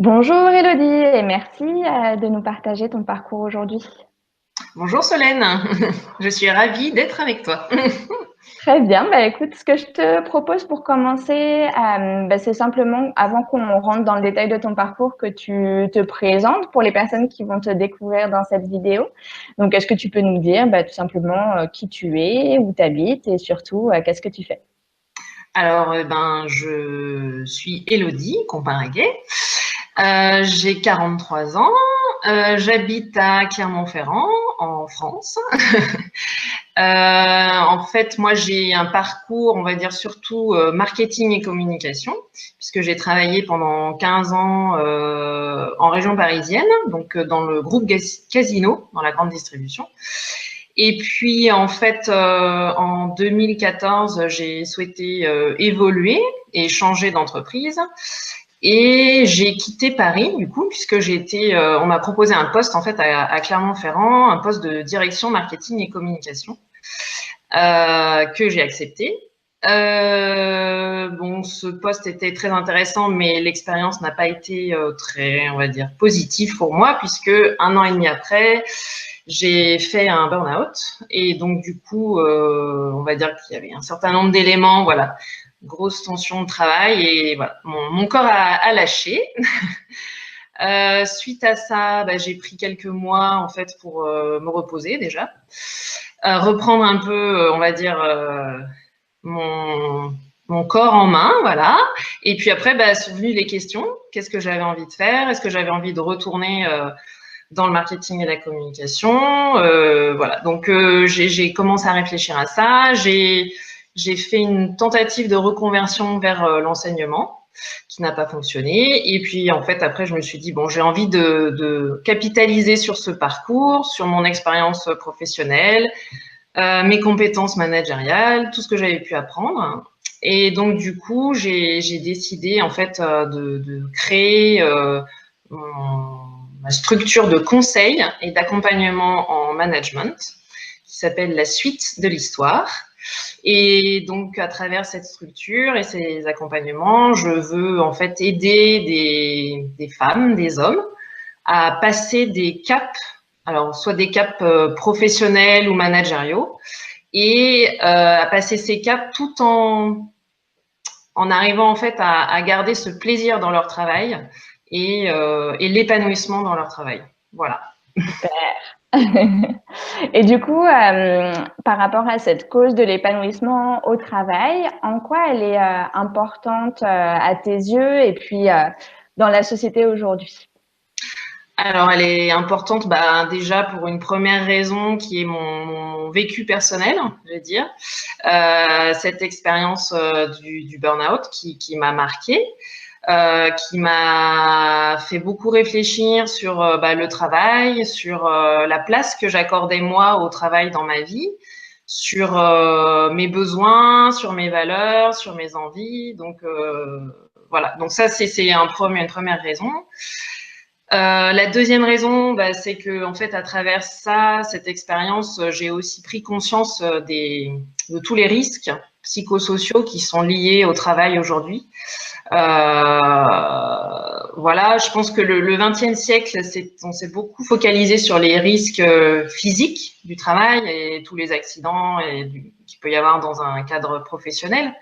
Bonjour Elodie et merci de nous partager ton parcours aujourd'hui. Bonjour Solène, je suis ravie d'être avec toi. Très bien, écoute, ce que je te propose pour commencer, c'est simplement, avant qu'on rentre dans le détail de ton parcours, que tu te présentes pour les personnes qui vont te découvrir dans cette vidéo. Donc, est-ce que tu peux nous dire tout simplement qui tu es, où tu habites et surtout, qu'est-ce que tu fais? Alors, je suis Elodie Comparaguet, j'ai 43 ans, j'habite à Clermont-Ferrand, en France. En fait, moi, j'ai un parcours, on va dire surtout marketing et communication, puisque j'ai travaillé pendant 15 ans en région parisienne, donc dans le groupe Casino, dans la grande distribution. Et puis, en fait, en 2014, j'ai souhaité évoluer et changer d'entreprise. Et j'ai quitté Paris, du coup, puisque on m'a proposé un poste, en fait, à Clermont-Ferrand, un poste de direction marketing et communication, que j'ai accepté. Bon, ce poste était très intéressant, mais l'expérience n'a pas été très, on va dire, positive pour moi, puisque un an et demi après, j'ai fait un burn-out. Et donc, du coup, on va dire qu'il y avait un certain nombre d'éléments, voilà, grosse tension de travail, et voilà, mon corps a lâché. Suite à ça, j'ai pris quelques mois, en fait, pour me reposer déjà. Reprendre un peu, on va dire, mon, mon corps en main, voilà. Et puis après, sont venues les questions. Qu'est-ce que j'avais envie de faire? Est-ce que j'avais envie de retourner dans le marketing et la communication? Voilà. Donc, j'ai commencé à réfléchir à ça. J'ai fait une tentative de reconversion vers l'enseignement qui n'a pas fonctionné. Et puis, en fait, après, je me suis dit, bon, j'ai envie de capitaliser sur ce parcours, sur mon expérience professionnelle, mes compétences managériales, tout ce que j'avais pu apprendre. Et donc, du coup, j'ai décidé, en fait, de créer ma structure de conseil et d'accompagnement en management qui s'appelle la suite de l'histoire. Et donc, à travers cette structure et ces accompagnements, je veux en fait aider des femmes, des hommes à passer des caps, alors soit des caps professionnels ou managériaux, et à passer ces caps tout en arrivant en fait à garder ce plaisir dans leur travail et l'épanouissement dans leur travail. Voilà. Super. Et du coup, par rapport à cette cause de l'épanouissement au travail, en quoi elle est importante à tes yeux et puis dans la société aujourd'hui? Alors, elle est importante déjà pour une première raison qui est mon vécu personnel, je vais dire. Cette expérience du burn-out qui m'a marquée, qui m'a fait beaucoup réfléchir sur le travail, sur la place que j'accordais moi au travail dans ma vie, sur mes besoins, sur mes valeurs, sur mes envies. Donc, voilà. Donc ça, c'est une première raison. La deuxième raison, c'est que en fait, à travers ça, cette expérience, j'ai aussi pris conscience de tous les risques psychosociaux qui sont liés au travail aujourd'hui. Voilà, je pense que le XXe siècle, on s'est beaucoup focalisé sur les risques physiques du travail et tous les accidents qu'il peut y avoir dans un cadre professionnel.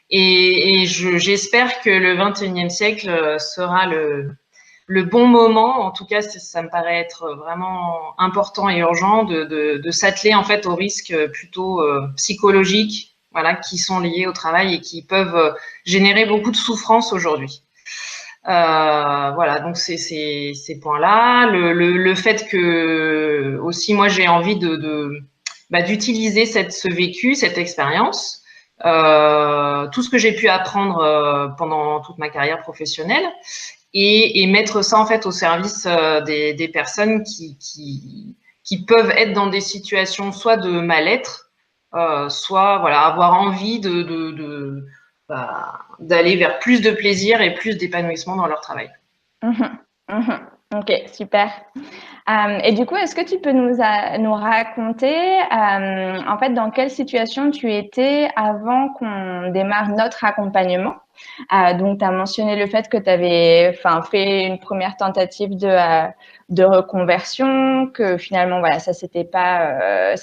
Et j'espère que le XXIe siècle sera le bon moment. En tout cas, ça me paraît être vraiment important et urgent de s'atteler en fait aux risques plutôt psychologiques, voilà, qui sont liés au travail et qui peuvent générer beaucoup de souffrance aujourd'hui. Voilà, donc c'est ces points-là. Le fait que aussi moi j'ai envie d'utiliser ce vécu, cette expérience, tout ce que j'ai pu apprendre pendant toute ma carrière professionnelle et mettre ça en fait au service des personnes qui peuvent être dans des situations soit de mal-être, soit voilà avoir envie d'aller vers plus de plaisir et plus d'épanouissement dans leur travail. Mhm, mhm. Ok, super. Et du coup, est-ce que tu peux nous raconter en fait dans quelle situation tu étais avant qu'on démarre notre accompagnement? Donc, tu as mentionné le fait que tu avais fait une première tentative de reconversion, que finalement, voilà, ça s'était pas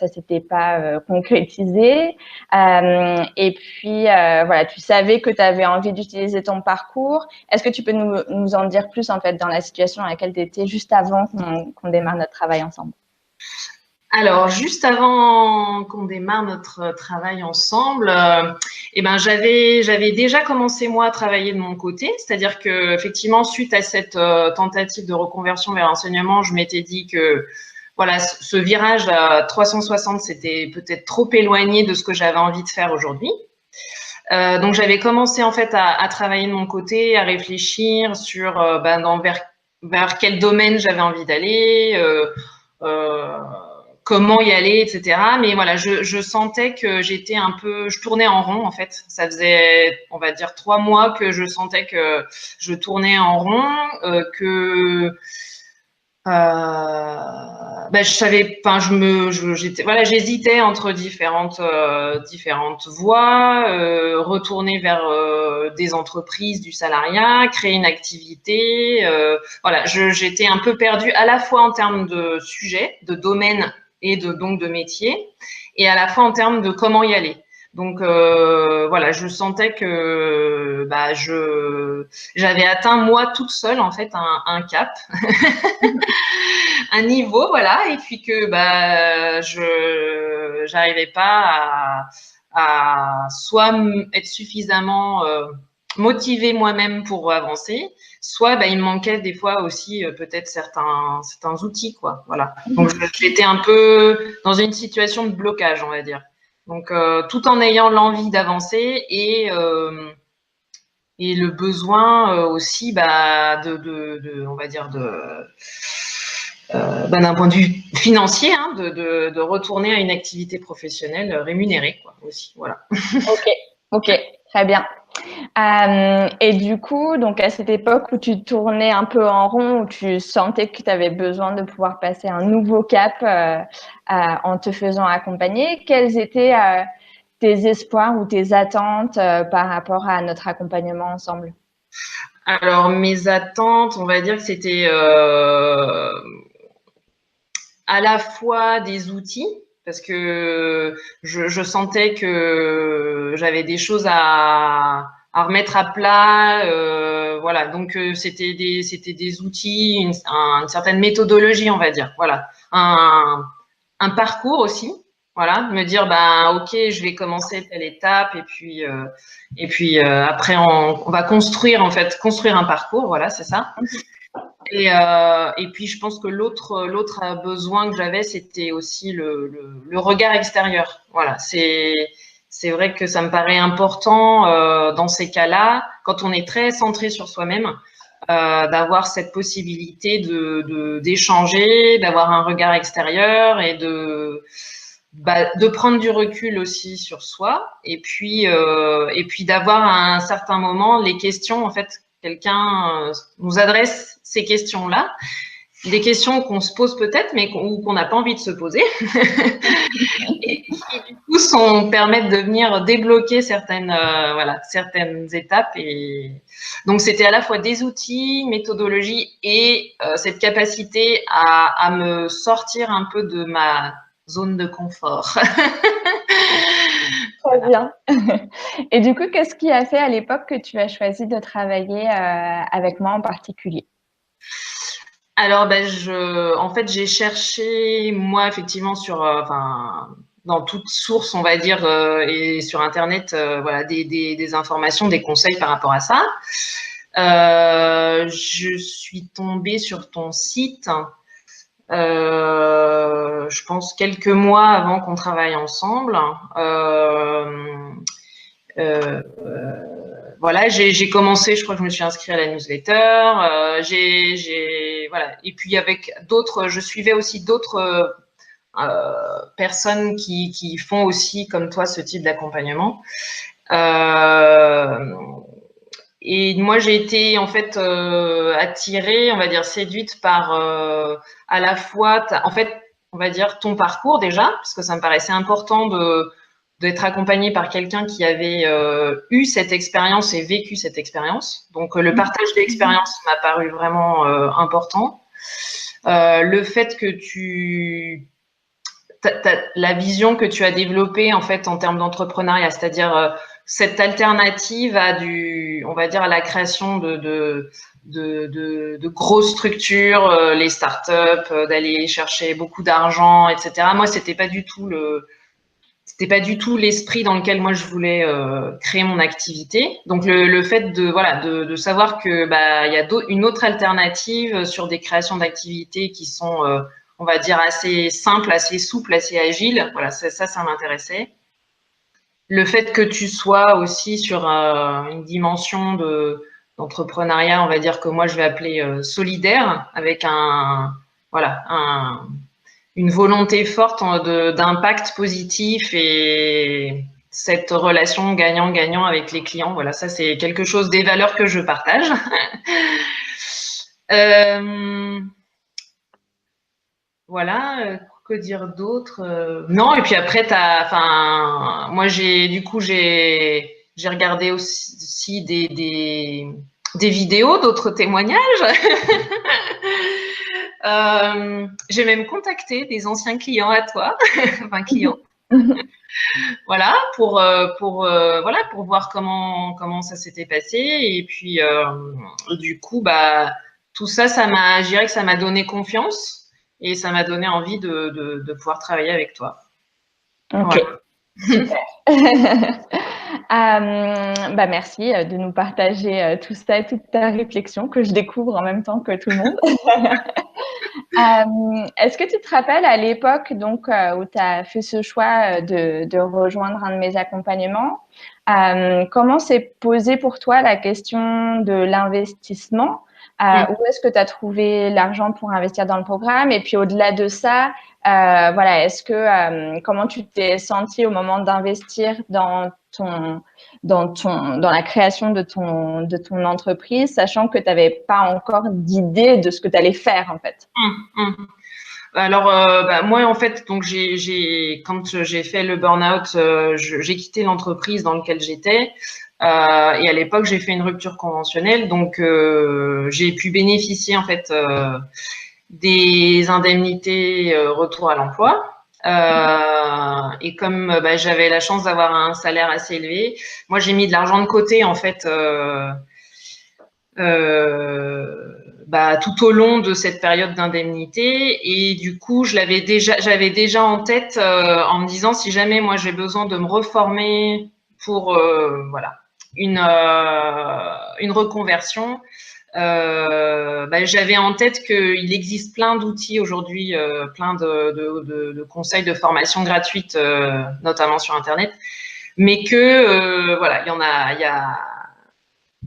concrétisé. Et puis, voilà, tu savais que tu avais envie d'utiliser ton parcours. Est-ce que tu peux nous en dire plus, en fait, dans la situation dans laquelle tu étais juste avant qu'on démarre notre travail ensemble? Alors, juste avant qu'on démarre notre travail ensemble, j'avais déjà commencé moi à travailler de mon côté, c'est-à-dire que effectivement, suite à cette tentative de reconversion vers l'enseignement, je m'étais dit que voilà, ce virage à 360, c'était peut-être trop éloigné de ce que j'avais envie de faire aujourd'hui. Donc, j'avais commencé en fait à travailler de mon côté, à réfléchir sur vers quel domaine j'avais envie d'aller. Comment y aller, etc. Mais voilà, je sentais que je tournais en rond en fait. Ça faisait, on va dire, 3 mois que je sentais que je tournais en rond, je savais, j'hésitais entre différentes voies, retourner vers des entreprises, du salariat, créer une activité. Voilà, j'étais un peu perdue à la fois en termes de sujet, de domaine et donc de métier, et à la fois en termes de comment y aller. Donc voilà, je sentais que j'avais atteint moi toute seule en fait un cap, un niveau, voilà, et puis que je j'arrivais pas à soit être suffisamment motivée moi-même pour avancer, soit il me manquait des fois aussi peut-être certains outils, quoi. Voilà. Donc j'étais un peu dans une situation de blocage, on va dire. Donc tout en ayant l'envie d'avancer et le besoin aussi on va dire d'un point de vue financier, hein, de retourner à une activité professionnelle rémunérée, quoi, aussi. Voilà. Ok, très bien. Et du coup, donc à cette époque où tu tournais un peu en rond, où tu sentais que tu avais besoin de pouvoir passer un nouveau cap en te faisant accompagner, quels étaient tes espoirs ou tes attentes par rapport à notre accompagnement ensemble? Alors, mes attentes, on va dire que c'était à la fois des outils, parce que je sentais que j'avais des choses à remettre à plat, voilà. Donc c'était des outils, une certaine méthodologie, on va dire, voilà, un parcours aussi, voilà, me dire ok, je vais commencer telle étape et puis après on va construire un parcours, voilà, c'est ça. Et puis, je pense que l'autre besoin que j'avais, c'était aussi le regard extérieur. Voilà, c'est vrai que ça me paraît important dans ces cas-là, quand on est très centré sur soi-même, d'avoir cette possibilité d'échanger, d'avoir un regard extérieur et de prendre du recul aussi sur soi. Et puis d'avoir à un certain moment les questions, en fait, quelqu'un nous adresse ces questions-là, des questions qu'on se pose peut-être, mais qu'on n'a pas envie de se poser, et qui du coup permettent de venir débloquer certaines étapes. Et donc c'était à la fois des outils, méthodologie et cette capacité à me sortir un peu de ma zone de confort. Très bien. Et du coup, qu'est-ce qui a fait à l'époque que tu as choisi de travailler avec moi en particulier? Alors, en fait, j'ai cherché, moi, effectivement, dans toute source, on va dire, et sur Internet, voilà, des informations, des conseils par rapport à ça. Je suis tombée sur ton site, je pense quelques mois avant qu'on travaille ensemble. Voilà, j'ai commencé, je crois que je me suis inscrite à la newsletter. Voilà. Et puis avec d'autres, je suivais aussi d'autres personnes qui font aussi comme toi ce type d'accompagnement. Et moi, j'ai été en fait attirée, on va dire séduite par à la fois, en fait, on va dire ton parcours déjà, parce que ça me paraissait important de d'être accompagnée par quelqu'un qui avait eu cette expérience et vécu cette expérience. Donc le partage d'expérience m'a paru vraiment important. Le fait que la vision que tu as développée en fait en termes d'entrepreneuriat, c'est-à-dire cette alternative à on va dire à la création de grosses structures, les startups, d'aller chercher beaucoup d'argent, etc. Moi, c'était pas du tout l'esprit dans lequel moi je voulais créer mon activité. Donc le fait de savoir que il y a une autre alternative sur des créations d'activités qui sont on va dire assez simples, assez souples, assez agiles. Voilà, ça m'intéressait. Le fait que tu sois aussi sur une dimension d'entrepreneuriat, on va dire que moi je vais appeler solidaire, avec une volonté forte d'impact positif et cette relation gagnant-gagnant avec les clients. Voilà, ça c'est quelque chose des valeurs que je partage. Voilà, que dire d'autre? Non, et puis après, moi j'ai regardé aussi des vidéos, d'autres témoignages. J'ai même contacté des anciens clients à toi, enfin clients. Voilà, pour voir comment ça s'était passé. Et puis du coup, tout ça, je dirais que ça m'a donné confiance. Et ça m'a donné envie de pouvoir travailler avec toi. Ok, voilà. Super. Merci de nous partager tout ça, toute ta réflexion que je découvre en même temps que tout le monde. Est-ce que tu te rappelles à l'époque donc où tu as fait ce choix de rejoindre un de mes accompagnements, comment s'est posée pour toi la question de l'investissement? Où est-ce que tu as trouvé l'argent pour investir dans le programme? Et puis au-delà de ça, voilà, comment tu t'es sentie au moment d'investir dans la création de ton entreprise, sachant que tu n'avais pas encore d'idée de ce que tu allais faire en fait? Alors moi en fait donc quand j'ai fait le burn-out, j'ai quitté l'entreprise dans laquelle j'étais. Et à l'époque, j'ai fait une rupture conventionnelle, donc j'ai pu bénéficier en fait des indemnités retour à l'emploi. Et comme j'avais la chance d'avoir un salaire assez élevé, moi j'ai mis de l'argent de côté en fait tout au long de cette période d'indemnité. Et du coup, j'avais déjà en tête en me disant si jamais moi j'ai besoin de me reformer pour une reconversion. J'avais en tête qu'il existe plein d'outils aujourd'hui, plein de conseils de formation gratuite, notamment sur Internet, mais que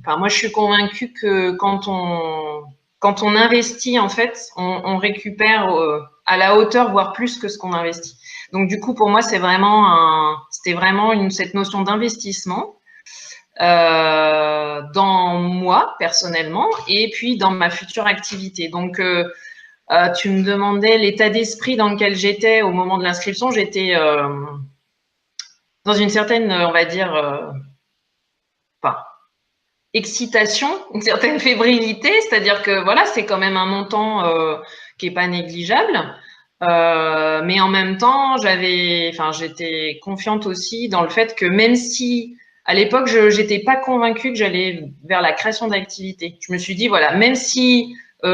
moi, je suis convaincue que quand on investit, en fait, on récupère à la hauteur, voire plus que ce qu'on investit. Donc, du coup, pour moi, c'était vraiment cette notion d'investissement dans moi, personnellement, et puis dans ma future activité. Donc, tu me demandais l'état d'esprit dans lequel j'étais au moment de l'inscription. J'étais dans une certaine, on va dire, excitation, une certaine fébrilité, c'est-à-dire que voilà, c'est quand même un montant qui est pas négligeable, mais en même temps, j'étais confiante aussi dans le fait que même si à l'époque, j'étais pas convaincue que j'allais vers la création d'activités. Je me suis dit voilà, même si ça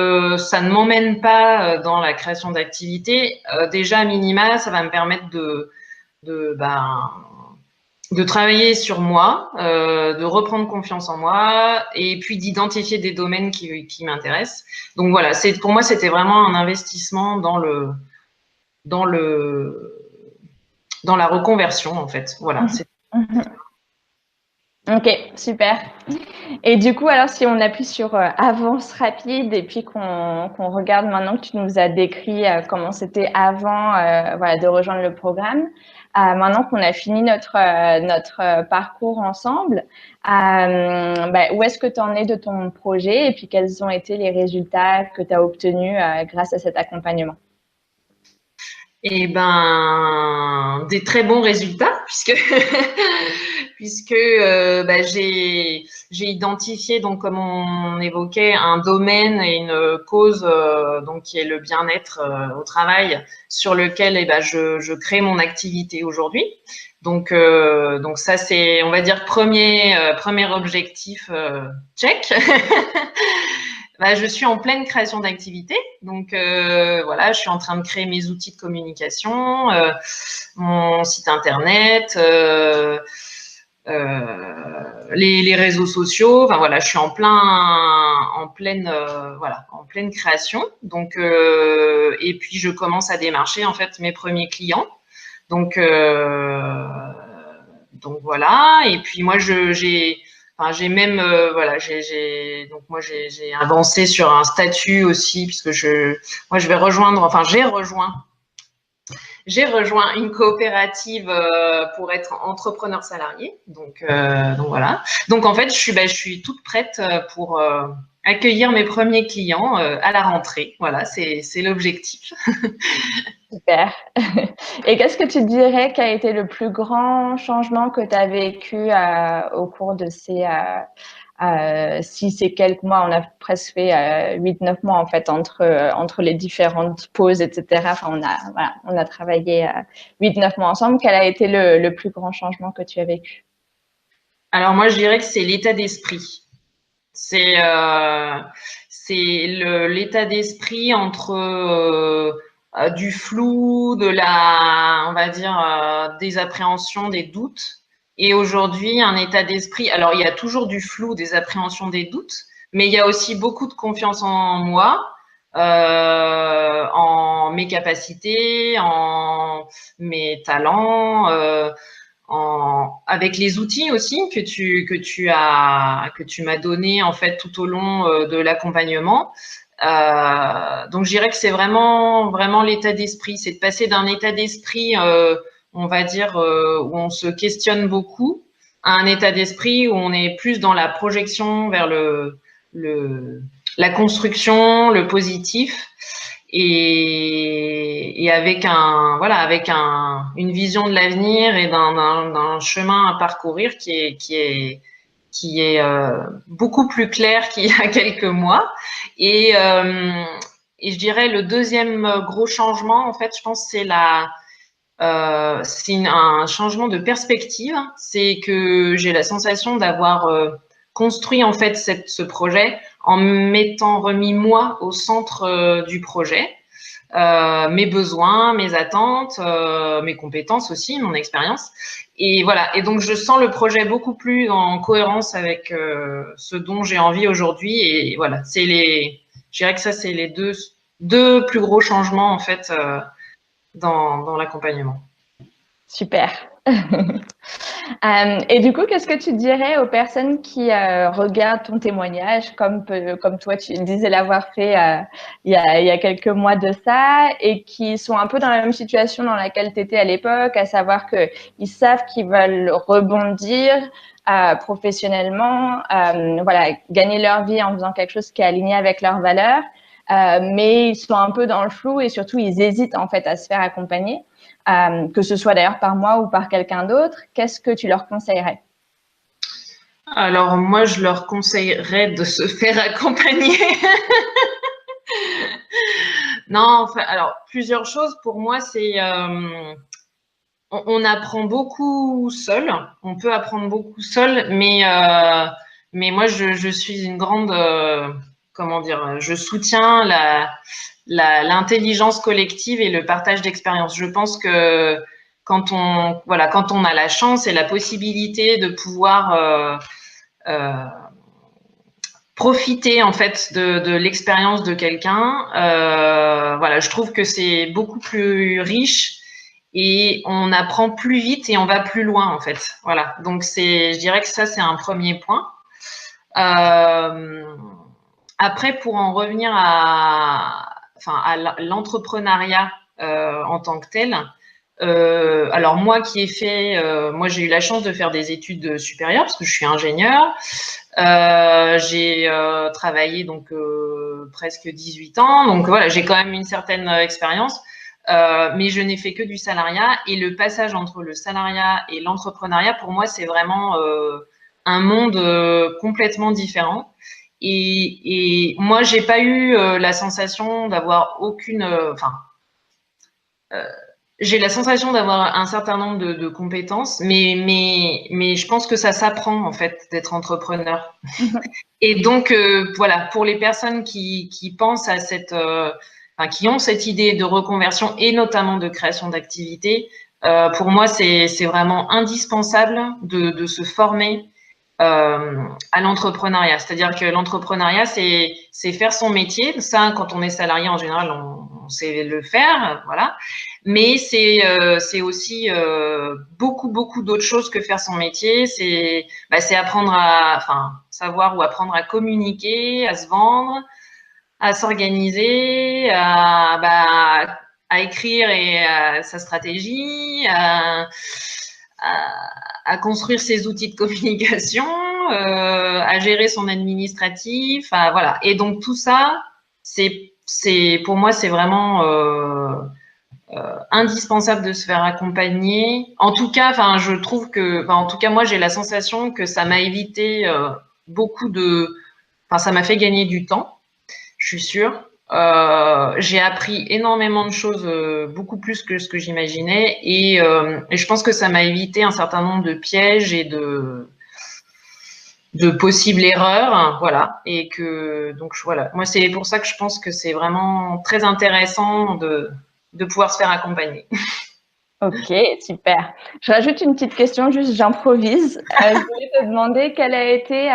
ne m'emmène pas dans la création d'activités, déjà à minima, ça va me permettre de travailler sur moi, de reprendre confiance en moi et puis d'identifier des domaines qui m'intéressent. Donc voilà, pour moi, c'était vraiment un investissement dans la reconversion, en fait. Voilà. Ok, super. Et du coup, alors si on appuie sur avance rapide et puis qu'on regarde maintenant que tu nous as décrit comment c'était avant de rejoindre le programme, maintenant qu'on a fini notre parcours ensemble, où est-ce que tu en es de ton projet et puis quels ont été les résultats que tu as obtenus grâce à cet accompagnement? Et ben, des très bons résultats, puisque bah, j'ai identifié, donc comme on évoquait, un domaine et une cause donc qui est le bien-être au travail, sur lequel ben, je crée mon activité aujourd'hui. Donc ça c'est, on va dire, premier objectif check. Bah, je suis en pleine création d'activité, donc voilà, je suis en train de créer mes outils de communication, mon site internet, les réseaux sociaux. Enfin voilà, je suis en pleine création. Donc et puis je commence à démarcher en fait mes premiers clients. Donc voilà. Et puis moi j'ai même donc moi j'ai avancé sur un statut aussi puisque moi je vais rejoindre, enfin j'ai rejoint une coopérative pour être entrepreneur salarié. Donc voilà. Donc en fait, je suis toute prête pour accueillir mes premiers clients à la rentrée. Voilà, c'est l'objectif. Super. Et qu'est-ce que tu dirais qui a été le plus grand changement que tu as vécu au cours de ces 6 et quelques mois? On a presque fait 8-9 mois en fait entre les différentes pauses, etc. Enfin, on a travaillé 8-9 mois ensemble. Quel a été le plus grand changement que tu as vécu? Alors moi, je dirais que c'est l'état d'esprit. C'est l'état d'esprit entre du flou, on va dire, des appréhensions, des doutes. Et aujourd'hui, un état d'esprit. Alors, il y a toujours du flou, des appréhensions, des doutes, mais il y a aussi beaucoup de confiance en moi, en mes capacités, en mes talents. Avec les outils aussi que tu m'as donné en fait tout au long de l'accompagnement. Donc je dirais que c'est vraiment l'état d'esprit, c'est de passer d'un état d'esprit, on va dire, où on se questionne beaucoup, à un état d'esprit où on est plus dans la projection vers le la construction, le positif et avec une vision de l'avenir et d'un chemin à parcourir qui est beaucoup plus clair qu'il y a quelques mois. Et, euh, et je dirais le deuxième gros changement, en fait, je pense, c'est un changement de perspective. C'est que j'ai la sensation d'avoir construit en fait ce projet en m'étant remis moi au centre du projet. Mes besoins, mes attentes, mes compétences aussi, mon expérience. Et voilà. Et donc, je sens le projet beaucoup plus en cohérence avec ce dont j'ai envie aujourd'hui. Et voilà, je dirais que ça, c'est les deux plus gros changements en fait dans l'accompagnement. Super. Et du coup, qu'est-ce que tu dirais aux personnes qui regardent ton témoignage, comme toi, tu disais l'avoir fait il y a quelques mois de ça, et qui sont un peu dans la même situation dans laquelle tu étais à l'époque, à savoir qu'ils savent qu'ils veulent rebondir professionnellement, voilà, gagner leur vie en faisant quelque chose qui est aligné avec leurs valeurs, mais ils sont un peu dans le flou et surtout ils hésitent en fait à se faire accompagner. Que ce soit d'ailleurs par moi ou par quelqu'un d'autre, qu'est-ce que tu leur conseillerais? Alors moi, je leur conseillerais de se faire accompagner. Non, enfin, alors plusieurs choses. Pour moi, c'est on apprend beaucoup seul. On peut apprendre beaucoup seul, mais moi, je suis une grande comment dire, je soutiens l'intelligence collective et le partage d'expériences. Je pense que quand on a la chance et la possibilité de pouvoir euh, profiter en fait de l'expérience de quelqu'un, voilà, je trouve que c'est beaucoup plus riche et on apprend plus vite et on va plus loin en fait. Voilà, donc je dirais que ça c'est un premier point. Euh, Après, pour en revenir à l'entrepreneuriat en tant que tel, alors moi moi j'ai eu la chance de faire des études supérieures parce que je suis ingénieure. J'ai travaillé donc presque 18 ans, donc voilà, j'ai quand même une certaine expérience. mais je n'ai fait que du salariat. Et le passage entre le salariat et l'entrepreneuriat, pour moi, c'est vraiment un monde complètement différent. Et moi, j'ai pas eu la sensation d'avoir aucune, j'ai la sensation d'avoir un certain nombre de compétences, mais je pense que ça s'apprend en fait d'être entrepreneur. Et donc voilà, pour les personnes qui pensent à qui ont cette idée de reconversion et notamment de création d'activités, pour moi c'est vraiment indispensable de se former à l'entrepreneuriat. C'est-à-dire que l'entrepreneuriat, c'est faire son métier. Ça, quand on est salarié, en général, on sait le faire, voilà. Mais c'est aussi beaucoup d'autres choses que faire son métier. C'est apprendre savoir ou apprendre à communiquer, à se vendre, à s'organiser, à écrire sa stratégie, à construire ses outils de communication, à gérer son administratif, voilà. Et donc tout ça, pour moi, c'est vraiment indispensable de se faire accompagner. En tout cas, je trouve que, en tout cas, moi, j'ai la sensation que ça m'a évité ça m'a fait gagner du temps, je suis sûre. J'ai appris énormément de choses, beaucoup plus que ce que j'imaginais, et je pense que ça m'a évité un certain nombre de pièges et de possibles erreurs, voilà. Et que donc voilà, moi c'est pour ça que je pense que c'est vraiment très intéressant de pouvoir se faire accompagner. Ok, super. Je rajoute une petite question, juste j'improvise. Je voulais te demander quelle a été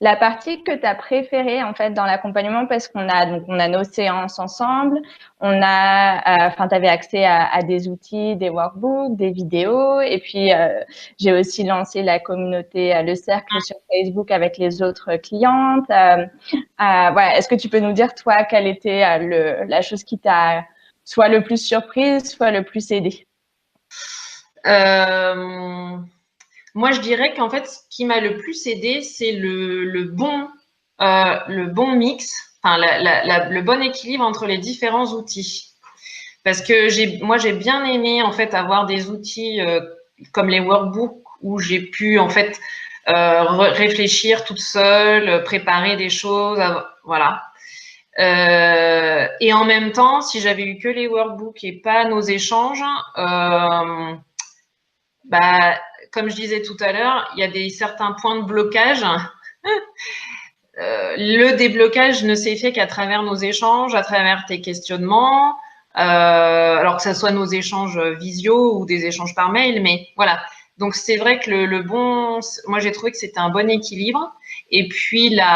la partie que tu as préférée en fait dans l'accompagnement, parce qu'on a nos séances ensemble, tu avais accès à des outils, des workbooks, des vidéos, et puis j'ai aussi lancé la communauté Le Cercle sur Facebook avec les autres clientes. Voilà. Est-ce que tu peux nous dire toi quelle était la chose qui t'a soit le plus surprise, soit le plus aidé? Moi, je dirais qu'en fait, ce qui m'a le plus aidé, c'est le bon mix, le bon équilibre entre les différents outils. Parce que moi, j'ai bien aimé en fait avoir des outils comme les workbooks où j'ai pu en fait réfléchir toute seule, préparer des choses, voilà. Et en même temps, si j'avais eu que les workbooks et pas nos échanges, comme je disais tout à l'heure, il y a certains points de blocage. Le déblocage ne s'est fait qu'à travers nos échanges, à travers tes questionnements, alors que ce soit nos échanges visio ou des échanges par mail, mais voilà. Donc c'est vrai que moi j'ai trouvé que c'était un bon équilibre. Et puis le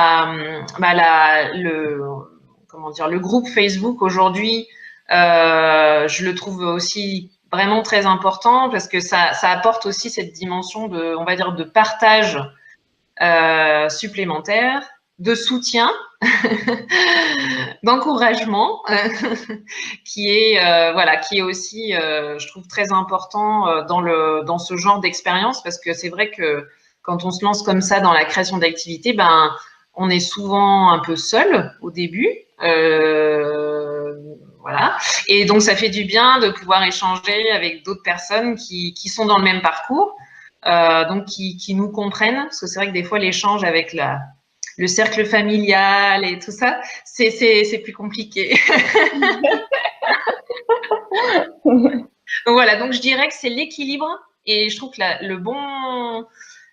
groupe Facebook aujourd'hui, je le trouve aussi vraiment très important parce que ça apporte aussi cette dimension on va dire, de partage supplémentaire, de soutien, d'encouragement, qui est aussi, je trouve, très important dans ce genre d'expérience, parce que c'est vrai que quand on se lance comme ça dans la création d'activités, on est souvent un peu seul au début. Voilà. Et donc, ça fait du bien de pouvoir échanger avec d'autres personnes qui sont dans le même parcours. Donc qui nous comprennent, parce que c'est vrai que des fois l'échange avec le cercle familial et tout ça, c'est plus compliqué. Donc voilà, donc je dirais que c'est l'équilibre, et je trouve que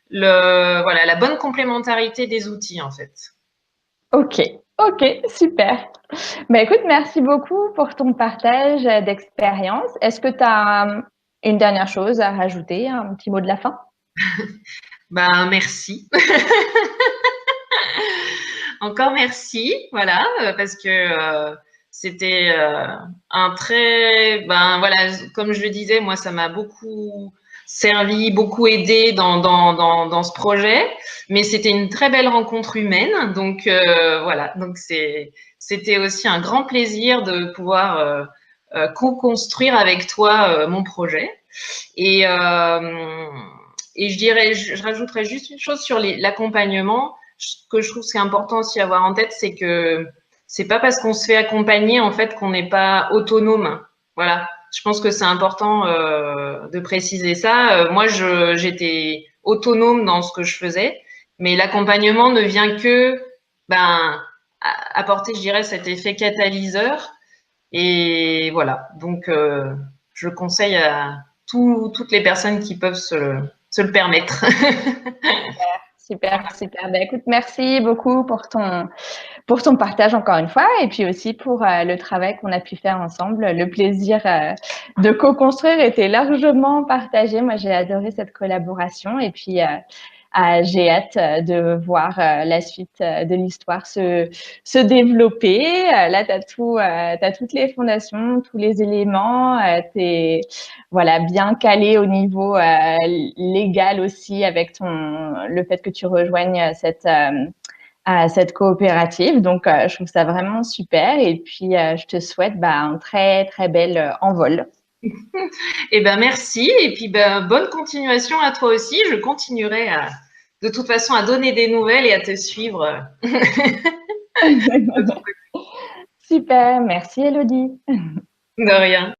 la bonne complémentarité des outils en fait. Ok, super. Écoute, merci beaucoup pour ton partage d'expérience. Est-ce que tu as une dernière chose à rajouter, un petit mot de la fin? Merci. Encore merci, voilà, parce que c'était un très, comme je le disais, moi ça m'a beaucoup servi, beaucoup aidé dans ce projet, mais c'était une très belle rencontre humaine, donc voilà, donc c'était aussi un grand plaisir de pouvoir co-construire avec toi mon projet. Et je rajouterais juste une chose sur l'accompagnement. Ce que je trouve c'est important aussi à avoir en tête, c'est que c'est pas parce qu'on se fait accompagner en fait qu'on n'est pas autonome. Voilà, je pense que c'est important de préciser ça. Moi, j'étais autonome dans ce que je faisais, mais l'accompagnement ne vient que ben, apporter, je dirais, cet effet catalyseur. Et voilà, donc je conseille à toutes les personnes qui peuvent se le permettre. Super, super. Ben, écoute, merci beaucoup pour ton partage encore une fois et puis aussi pour le travail qu'on a pu faire ensemble. Le plaisir de co-construire était largement partagé. Moi, j'ai adoré cette collaboration et puis j'ai hâte de voir la suite de l'histoire se développer. Là, tu as toutes les fondations, tous les éléments. Tu es voilà, bien calé au niveau légal aussi avec le fait que tu rejoignes cette coopérative. Donc, je trouve ça vraiment super. Et puis, je te souhaite un très, très bel envol. Eh ben merci et puis ben bonne continuation à toi aussi. Je continuerai de toute façon à donner des nouvelles et à te suivre. Super, merci Elodie. De rien.